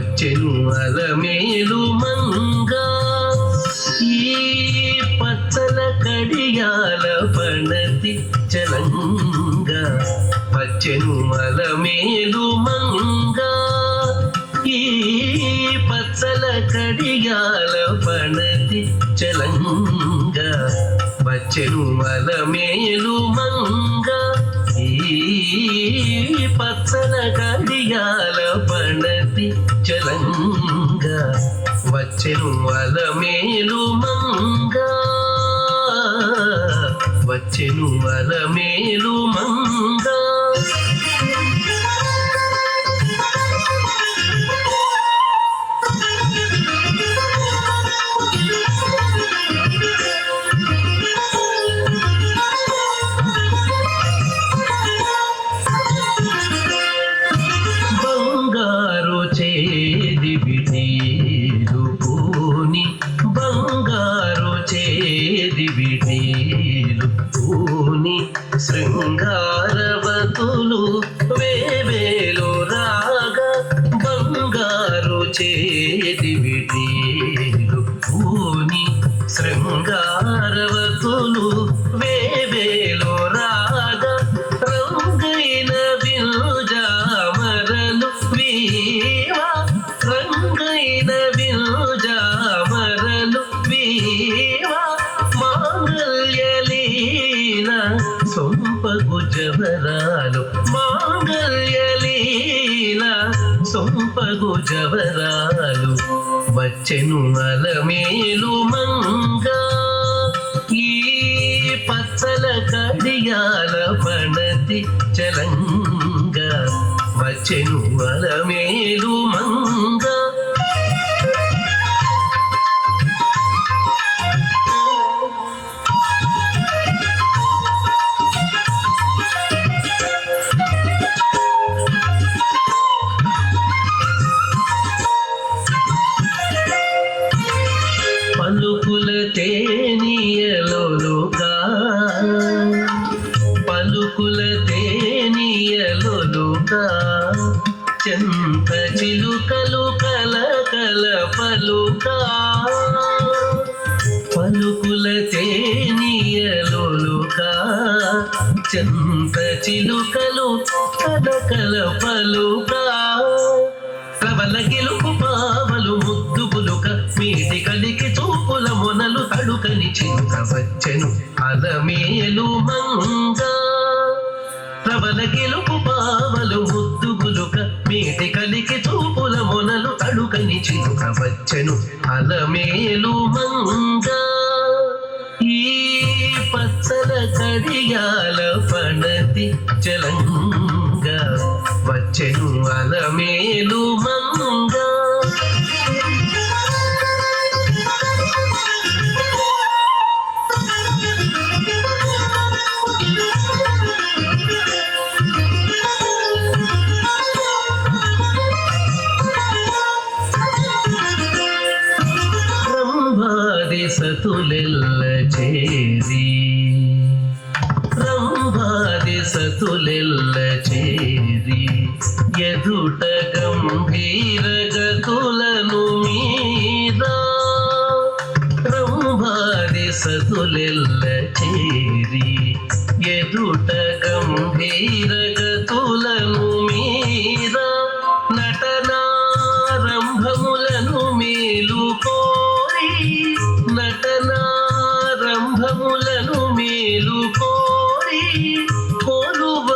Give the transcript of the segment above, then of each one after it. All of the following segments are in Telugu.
వచ్చెను అలమేలు మంగా ఈ పచ్చల కడియాల పణతి చలంగా వచ్చెను అలమేలు మంగా ఈ పచ్చల కడియాల పణతి చలంగా వచ్చెను అలమేలు మంగా ఈ పచ్చల కడియాల పణతి చలంగా వచ్చెను అలమేలు మంగా వచ్చెను అలమేలు మంగా శృంగారవతులు వేవేలు రాగా బంగారు చేతి విటీలు పూని శృంగారవతులు వేవేలు రాగా రంగైన వినుజామరలు వీవా రంగైన వినుజామరలు వీవా సొంపగు జవరాలు మాంగళ్యలీల సొంపగు జవరాలు వచ్చెను అలమేలు మంగా ఈ పచ్చల కడియాల పణతి చలంగా వచ్చెను అలమేలు మంగా పలుకుల తేనియలొలుగా పలుకుల తేనియలొలుగా చెంత చిలుకలు కలకల పలుకా పలుకుల తేనియలొలుగా చెంత చిలుకలు కలకల పలుకా ప్రబల గెలుపు పావలు ముద్దు పులుక మీటి కలికి చూపుల మొనలు తడుకని చింత వచ్చెను అలమేలు మంగా ప్రబల గెలుపు పావలు ముద్దు పులుక మీటి కలికి చూపుల మొనలు తడుకని చింత వచ్చెను అలమేలు మంగా ఈ పచ్చల కడియాల పణతి చలంగా వచ్చెను అలమేలు మంగా రంభాది సతులెల్ల చేరి రంభాది సతులెల్ల చేరి ఎదుట గంభీర గతులను మీదా రంభాది సతులెల్ల చేరి ఎదుట గంభీర గతులను మీదా నటనారంభములను మేలుకోరి నటనారంభములను మేలుకోరి కొలువ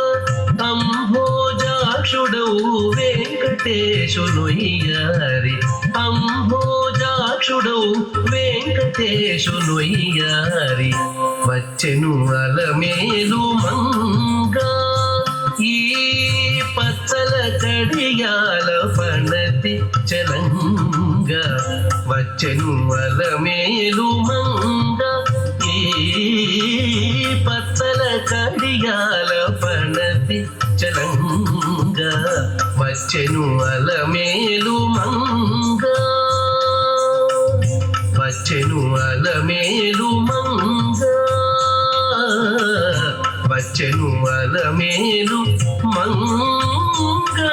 అంభోజాక్షుడవు వెంకటేశునొయ్యారి అంభోజాక్షుడవు వెంకటేశునొయ్యారి వచ్చెను అలమేలు మంగా ఈ పచ్చల కడియాల పణతి చలంగా వచ్చెను అలమేలు మంగా ఈ పచ్చల కడియాల పణతి చలంగా వచ్చెను అలమేలు మంగా వచ్చెను అలమేలు మంగా వచ్చెను అలమేలు మంగా